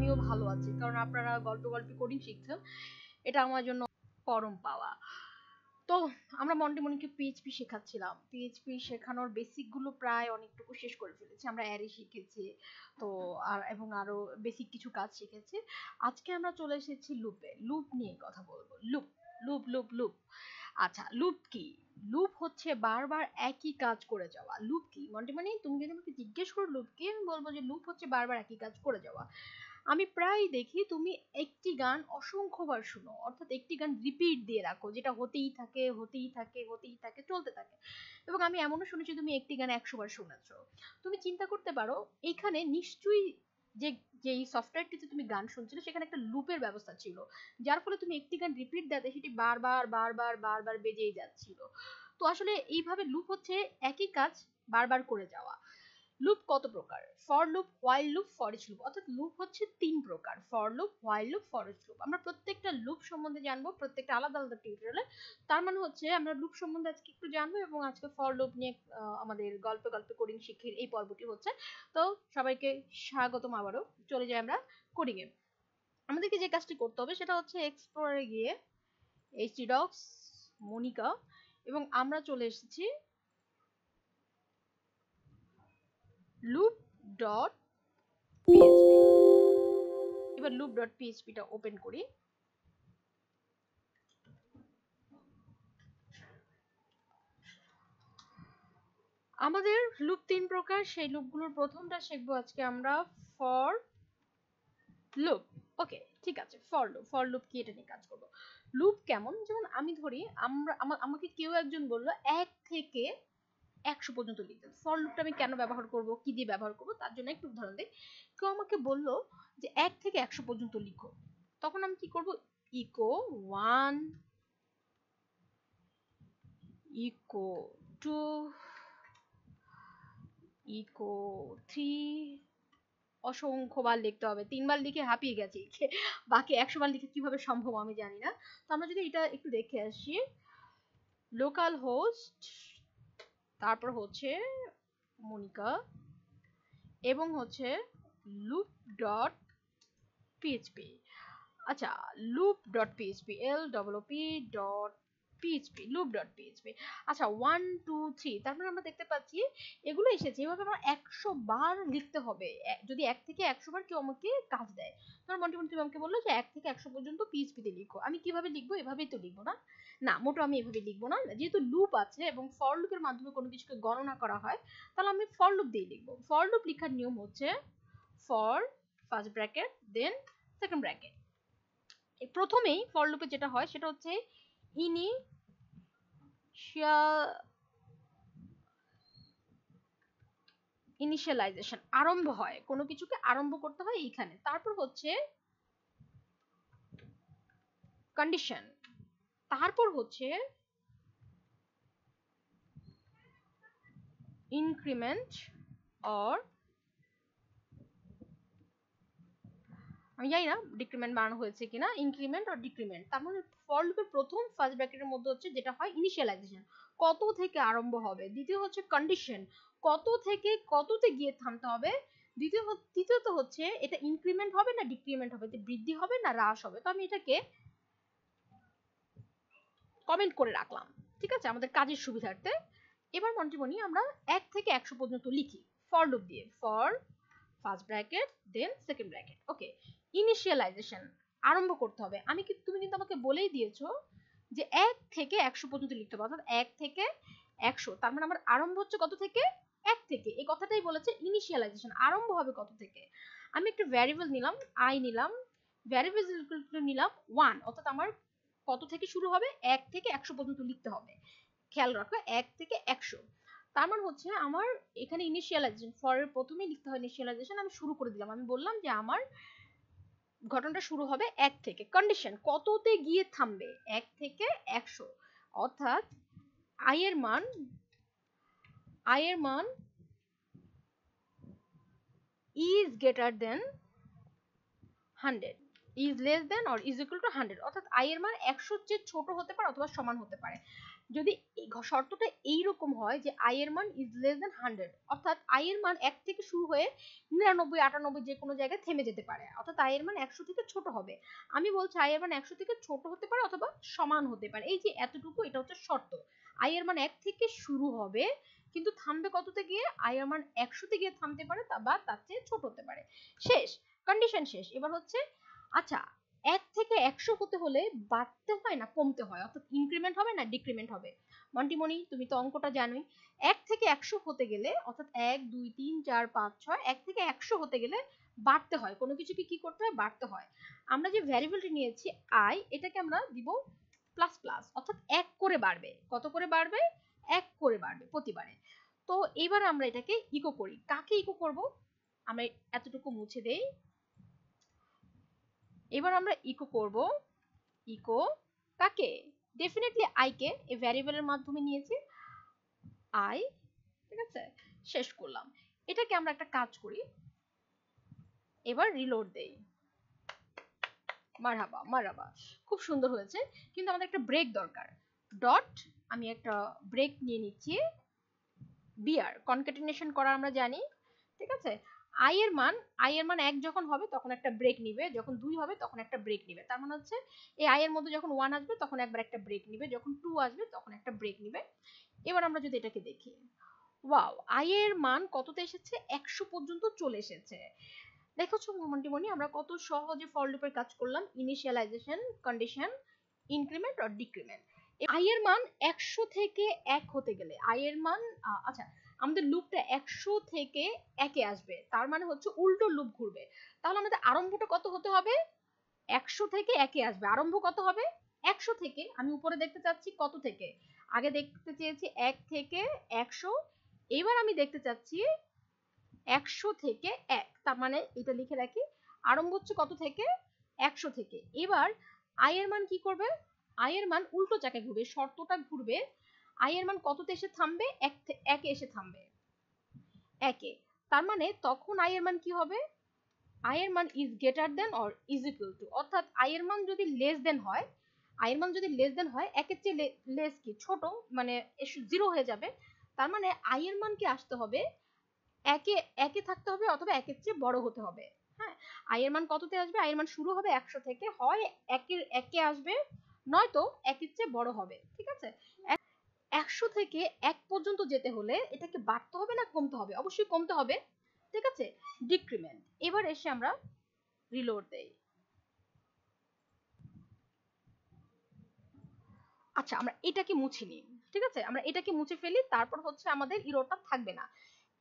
আমিও ভালো আছি, কারণ আপনারা গল্প গল্পে কোডিং শিখছেন, এটা আমার জন্য পরম পাওয়া। তো আমরা মন্টিমনিকে পিএইচপি শেখাচ্ছিলাম, পিএইচপি শেখানোর বেসিক গুলো প্রায় অনেকটুকু শেষ করে ফেলেছি, আমরা অ্যারে শিখেছি তো, আর এবং আরো বেসিক কিছু কাজ শিখেছি। আজকে আমরা চলে এসেছি লুপে, লুপ নিয়ে কথা বলবো। লুপ লুপ লুপ লুপ আচ্ছা, লুপ কি? লুপ হচ্ছে বারবার একই কাজ করে যাওয়া। লুপ কি মন্টিমনি, তুমি যদি আমাকে জিজ্ঞেস করো লুপ কি, আমি বলবো যে লুপ হচ্ছে বারবার একই কাজ করে যাওয়া। আমি প্রায় দেখি তুমি একটি গান অসংখ্যবার শুনো, অর্থাৎ একটি গান রিপিট দিয়ে রাখো, যেটা হতেই থাকে হতেই থাকে হতেই থাকে, চলতে থাকে। এবং আমি এমনও শুনেছি তুমি একটি গান 100 বার শুনেছো। তুমি চিন্তা করতে পারো এখানে নিশ্চয়ই যে যেই সফটওয়্যারটিতে তুমি গান শুনছিলে সেখানে একটা লুপের ব্যবস্থা ছিল, যার ফলে তুমি একটি গান রিপিট দেওয়াতে সেটি বারবার বারবার বারবার বেজেই যাচ্ছিল। তো আসলে এইভাবে লুপ হচ্ছে একই কাজ বারবার করে যাওয়া। লুপ কত প্রকার? For loop, while loop, for each loop. অর্থাৎ লুপ হচ্ছে 3 প্রকার: for loop, while loop, for each loop. আমরা প্রত্যেকটা লুপ সম্বন্ধে জানবো প্রত্যেকটা আলাদা আলাদা টিউটোরিয়ালে। তার মানে হচ্ছে আমরা লুপ সম্বন্ধে আজকে একটু জানবো, এবং আজকে ফর লুপ নিয়ে আমাদের গল্পে গল্পে কোডিং শিখির এই পর্বটি হচ্ছে। তো সবাইকে স্বাগতম আবারও। চলে যাই আমরা কোডিং এ। আমাদেরকে যে কাজটি করতে হবে সেটা হচ্ছে এক্সপ্লোরে গিয়ে htdocs, মনিকা, এবং আমরা চলে এসেছি loop ডট পিএইচপি। এবার loop ডট পিএইচপিটা ওপেন করি। আমাদের লুপ 3 প্রকার, সেই লুপগুলোর প্রথমটা শিখবো আজকে আমরা, ফর লুপ। ওকে, ঠিক আছে, ফর লুপ। ফর লুপ কি, এটা নিয়ে কাজ করব। লুপ কেমন, যেমন আমি ধরি আমাকে কেউ একজন বললো 1 থেকে 100 পর্যন্ত লিখতে। ফর লুপটা আমি কেন ব্যবহার করব, কি দিয়ে ব্যবহার করব, তার জন্য একটু উদাহরণ দিই। কেউ আমাকে বললো যে 1 থেকে 100 পর্যন্ত লিখো, তখন আমি কি করব? ইকো 1, ইকো 2, ইকো 3, অসংখ্যবার লিখতে হবে, 3 বার লিখে হাঁপিয়ে গেছি, বাকি 100 বার লিখে কিভাবে সম্ভব আমি জানি না। তো আমরা যদি এটা একটু দেখে আসি, লোকাল হোস্ট, তারপর হচ্ছে মনিকা, এবং হচ্ছে লুপ ডট পিএইচপি। আচ্ছা, loop dot PHP, LOOP dot PHP, loop dot PHP. আচ্ছা, 1 2 3, তার মানে আমরা দেখতে পাচ্ছি এগুলো এসেছে। এভাবে আমার 100 বার লিখতে হবে যদি 1 থেকে 100 বার কেউ আমাকে কাজ দেয়। তোমার মন্টিমনি তুমি আমাকে বললো যে 1 থেকে 100 পর্যন্ত পিএইচপি তে লিখো, আমি কিভাবে লিখবো? এভাবেই তো লিখবো না? না, মোটো আমি এভাবে লিখবো না। যেহেতু লুপ আছে এবং ফর লুপের মাধ্যমে কোনো কিছুকে গণনা করা হয়, তাহলে আমি ফর লুপ দিয়ে লিখবো। ফর লুপ লেখার নিয়ম হচ্ছে for, first bracket, then second bracket. প্রথমেই ফর লুপে যেটা হয় সেটা হচ্ছে ইনিশিয়ালাইজেশন, আরম্ভ হয়, কোনো কিছুকে আরম্ভ করতে হয় এইখানে। তারপর হচ্ছে কন্ডিশন, তারপর হচ্ছে ইনক্রিমেন্ট অর, আমি জানি না ডিক্রিমেন্ট বানানো হয়েছে কিনা, ইনক্রিমেন্ট অর ডিক্রিমেন্ট। তার মানে ফর লুপের প্রথম ফার্স্ট ব্র্যাকেটের মধ্যে হচ্ছে যেটা হয় ইনিশিয়ালাইজেশন, কত থেকে আরম্ভ হবে। দ্বিতীয় হচ্ছে কন্ডিশন, কত থেকে কততে গিয়ে থামতে হবে। তৃতীয়ত হচ্ছে এটা ইনক্রিমেন্ট হবে না ডিক্রিমেন্ট হবে, বৃদ্ধি হবে না হ্রাস হবে। তো আমি এটাকে কমেন্ট করে রাখলাম, ঠিক আছে, আমাদের কাজের সুবিধার্থে। এবার মন্টিমনি আমরা 1 থেকে 100 পর্যন্ত লিখি ফর লুপ দিয়ে। For, first bracket, then second bracket. Okay, initialization, আরম্ভ করতে হবে। তুমি কিন্তু আমাকে বলেই দিয়েছো যে 1 থেকে 100 পর্যন্ত লিখতে হবে, অর্থাৎ 1 থেকে 100। তার মানে আমার আরম্ভ হচ্ছে কত থেকে? 1 থেকে। এই কথাটাই বলেছে ইনিশিয়ালাইজেশন, আরম্ভ হবে কত থেকে। আমি একটা ভ্যারিয়েবল নিলাম, আই নিলাম, ভ্যারিয়েবল নিলাম 1, অর্থাৎ আমার কত থেকে শুরু হবে? 1 থেকে 100 পর্যন্ত লিখতে হবে। খেয়াল রাখো, 1 থেকে 100। তার মানে হচ্ছে আমার এখানে ইনিশিয়ালাইজেশন, ফরের প্রথমেই লিখতে হয় ইনিশিয়ালাইজেশন। আমি শুরু করে দিলাম, আমি বললাম যে আমার ঘটনাটা শুরু হবে 1 থেকে। কন্ডিশন, কততে গিয়ে থামবে? 1 থেকে 100, অর্থাৎ আই এর মান is greater than 100। Is less than or is equal to 100, অর্থাৎ i এর মান 100 এর চেয়ে ছোট হতে পারে অথবা সমান হতে পারে। যদি এই শর্তটা এইরকম হয় যে i এর মান ইজ লেস দেন 100, অর্থাৎ i এর মান 1 থেকে শুরু হয়ে 99 98 যে কোনো জায়গায় থেমে যেতে পারে, অর্থাৎ i এর মান 100 থেকে ছোট হবে। আমি বলছি i এর মান 100 থেকে ছোট হতে পারে অথবা সমান হতে পারে, এই যে এতটুকু, এটা হচ্ছে শর্ত। i এর মান 1 থেকে শুরু হবে কিন্তু থামবে কততে গিয়ে, i এর মান 100 তে গিয়ে থামতে পারে বা তার চেয়ে ছোট হতে পারে। শেষ, কন্ডিশন শেষ। এবার হচ্ছে আচ্ছা, 1 থেকে 100 হতে হলে বাড়তে হয় না কমতে হয়, অর্থাৎ ইনক্রিমেন্ট হবে না ডিক্রিমেন্ট হবে? মন্টিমণি তুমি তো অঙ্কটা জানোই, 1 থেকে 100 হতে গেলে অর্থাৎ 1 2 3 4 5 6, 1 থেকে 100 হতে গেলে বাড়তে হয়, কোনো কিছুকে কি করতে হয়, বাড়তে হয়। আমরা যে ভ্যারিয়েবলটি নিয়েছি i, এটাকে আমরা দিব প্লাস প্লাস, অর্থাৎ 1 করে বাড়বে। কত করে বাড়বে? 1 করে বাড়বে প্রতিবারে। তো এবার আমরা এটাকে ইকো করি। কাকে ইকো করব? আমরা এতটুকু মুছে দেই। এবার আমরা ইকো করব, ইকো কাকে? ডেফিনেটলি i কে, এই ভ্যারিয়েবলের মাধ্যমে নিয়েছি i, ঠিক আছে, শেষ করলাম। এটাকে আমরা একটা কাজ করি, এবার রিলোড দেই। মারহাবা মারহাবা, খুব সুন্দর হয়েছে, কিন্তু আমাদের একটা ব্রেক দরকার। ডট, আমি একটা ব্রেক নিয়ে নিচ্ছি, বিআর কনক্যাটিনেশন করা আমরা জানি, ঠিক আছে। i এর মান 1 যখন হবে তখন একটা ব্রেক নিবে, যখন 2 হবে তখন একটা ব্রেক নিবে, তার মানে হচ্ছে এই i এর মধ্যে যখন 1 আসবে তখন একবার একটা ব্রেক নিবে, যখন 2 আসবে তখন একটা ব্রেক নিবে। এবার আমরা যদি এটাকে দেখি, ওয়াও, i এর মান কততে এসেছে? 100 পর্যন্ত চলে এসেছে। দেখেছো মন্টিমণি, আমরা কত সহজে ফর লুপের কাজ করলাম, ইনিশিয়ালাইজেশন, কন্ডিশন, ইনক্রিমেন্ট আর ডিক্রিমেন্ট। i এর মান 100 থেকে 1 হতে গেলে i এর মান, আচ্ছা, আমাদের লুপটা 100 থেকে 1 এ আসবে, তার মানে হচ্ছে উল্টো লুপ ঘুরবে। তাহলে আমাদের আরম্ভটা কত হতে হবে? 100 থেকে 1 এ আসবে, আরম্ভ কত হবে? 100 থেকে। আমি উপরে দেখতে চাচ্ছি কত থেকে, আগে দেখতে চেয়েছি 1 থেকে 100, এবার আমি দেখতে চাচ্ছি 100 থেকে 1, তার মানে এটা লিখে রাখি, আরম্ভ হচ্ছে কত থেকে? 100 থেকে। এবার i এর মান কি করবে? i এর মান উল্টো চাকায় ঘুরবে, শর্তটা ঘুরবে, i এর মান কততে এসে থামবে? 1 এ এসে থামবে, 1 এ। তার মানে তখন i এর মান কি হবে? i এর মান is greater than or is equal to, অর্থাৎ i এর মান যদি লেস দেন হয়, i এর মান যদি লেস দেন হয়, 1 এর চেয়ে লেস কি ছোট, মানে 0 হয়ে যাবে, তার মানে i এর মান কি আসতে হবে? একে একে থাকতে হবে অথবা একের চেয়ে বড় হতে হবে। হ্যাঁ, i এর মান কততে আসবে? i এর মান শুরু হবে 100 থেকে, হয় একে আসবে, নয়তো একের চেয়ে বড় হবে, ঠিক আছে। 100 থেকে 1 পর্যন্ত যেতে হলে এটাকে বাড়তে হবে না কমতে হবে? অবশ্যই কমতে হবে, ঠিক আছে, ডিক্রিমেন্ট। এবার এসে আমরা রিলোড দেই। আচ্ছা, আমরা এটাকে মুছে নিই, ঠিক আছে, আমরা এটাকে মুছে ফেলি, তারপর হচ্ছে আমাদের ইরোরটা থাকবে না।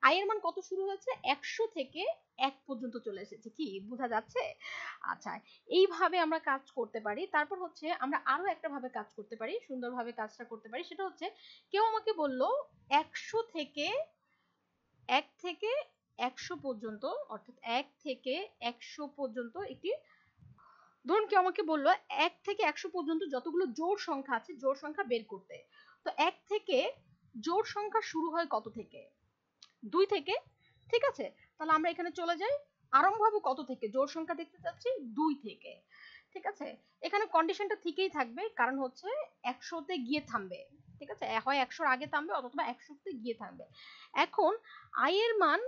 i এর মান কত শুরু হয়েছে? 100 থেকে 1 পর্যন্ত চলে এসেছে, কি বোঝা যাচ্ছে? আচ্ছা, এইভাবে আমরা কাজ করতে পারি। তারপর হচ্ছে আমরা আরো একটা ভাবে কাজ করতে পারি, সুন্দরভাবে কাজটা করতে পারি, সেটা হচ্ছে কেউ আমাকে বলল 100 থেকে 1 থেকে 100 পর্যন্ত, অর্থাৎ 1 থেকে 100 পর্যন্ত একটি, ধরুন কেউ আমাকে বললো 1 থেকে 100 পর্যন্ত যতগুলো জোড় সংখ্যা আছে জোড় সংখ্যা বের করতে। তো 1 থেকে জোড় সংখ্যা শুরু হয় কত থেকে? 2 থেকে, ঠিক আছে। তাহলে আমরা এখানে চলে যাই, আরম্ভ হবে কত থেকে? জোড় সংখ্যা দেখতে চাচ্ছি 2 থেকে, ঠিক আছে। এখানে কন্ডিশনটা ঠিকই থাকবে, কারণ হচ্ছে 100 তে গিয়ে থামবে, ঠিক আছে, হয় 100 আগে থামবে অথবা 100 তে গিয়ে থামবে। এখন i এর মান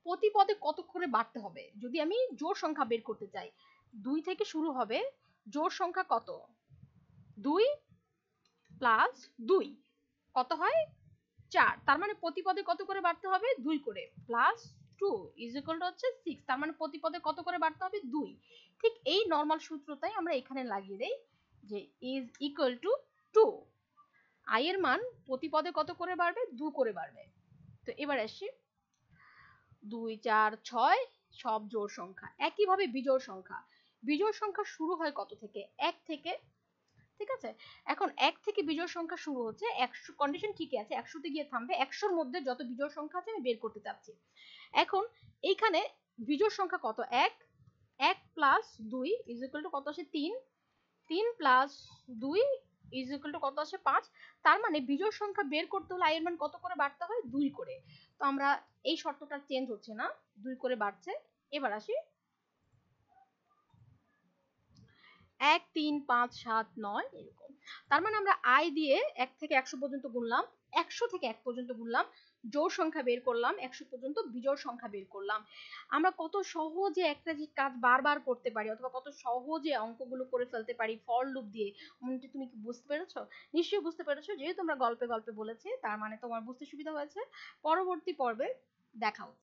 প্রতি পদে কত করে বাড়তে হবে যদি আমি জোড় সংখ্যা বের করতে চাই? 2 থেকে শুরু হবে, জোড় সংখ্যা কত? 2 প্লাস 2 কত হয়? 4, তার মানে প্রতি পদে কত করে বাড়তে হবে? 2 করে, প্লাস 2 ইজ ইকুয়াল টু হচ্ছে 6, তার মানে প্রতি পদে কত করে বাড়তে হবে? 2। ঠিক এই নরমাল সূত্রটাই আমরা এখানে লাগিয়ে দেই, যে ইজ ইকুয়াল টু 2, i এর মান প্রতি পদে কত করে বাড়বে? 2 করে বাড়বে। তো এবার আসি, 2 4 6 সব জোড় সংখ্যা। একইভাবে বিজোড় সংখ্যা, বিজোড় সংখ্যা শুরু হয় কত থেকে? 1 থেকে, ঠিক আছে। এখন 1 থেকে বিজোড় সংখ্যা শুরু হচ্ছে, 100 কন্ডিশন ঠিকই আছে, 100 তে গিয়ে থামবে, 100 এর মধ্যে যত বিজোড় সংখ্যা আছে আমি বের করতে চাচ্ছি। এখন এইখানে বিজোড় সংখ্যা কত? 1, 1 প্লাস 2 ইজ ইকুয়াল টু কত আসে? 3, 3 প্লাস 2 ইজ ইকুয়াল টু কত আসে? 5। তার মানে বিজোড় সংখ্যা বের করতে হলে i এর মান কত করে বাড়তে হয়? 2 করে। তো আমরা এই শর্তটা চেঞ্জ হচ্ছে না, 2 করে বাড়ছে। এবার আসি, 1 3 5 7 9 এরকম। তার মানে আমরা i দিয়ে 1 থেকে 100 পর্যন্ত গুনলাম, 100 থেকে 1 পর্যন্ত গুনলাম, জোড় সংখ্যা বের করলাম, 100 পর্যন্ত বিজোড় সংখ্যা বের করলাম। আমরা কত সহজে একটা যে কাজ বারবার করতে পারি, অথবা কত সহজে অঙ্কগুলো করে ফেলতে পারি ফর লুপ দিয়ে। তুমি কি বুঝতে পেরেছো? নিশ্চয়ই বুঝতে পেরেছো, যেহেতু আমরা গল্পে গল্পে বলেছি, তার মানে তোমার বুঝতে সুবিধা হয়েছে। পরবর্তী পর্বে দেখা হচ্ছে।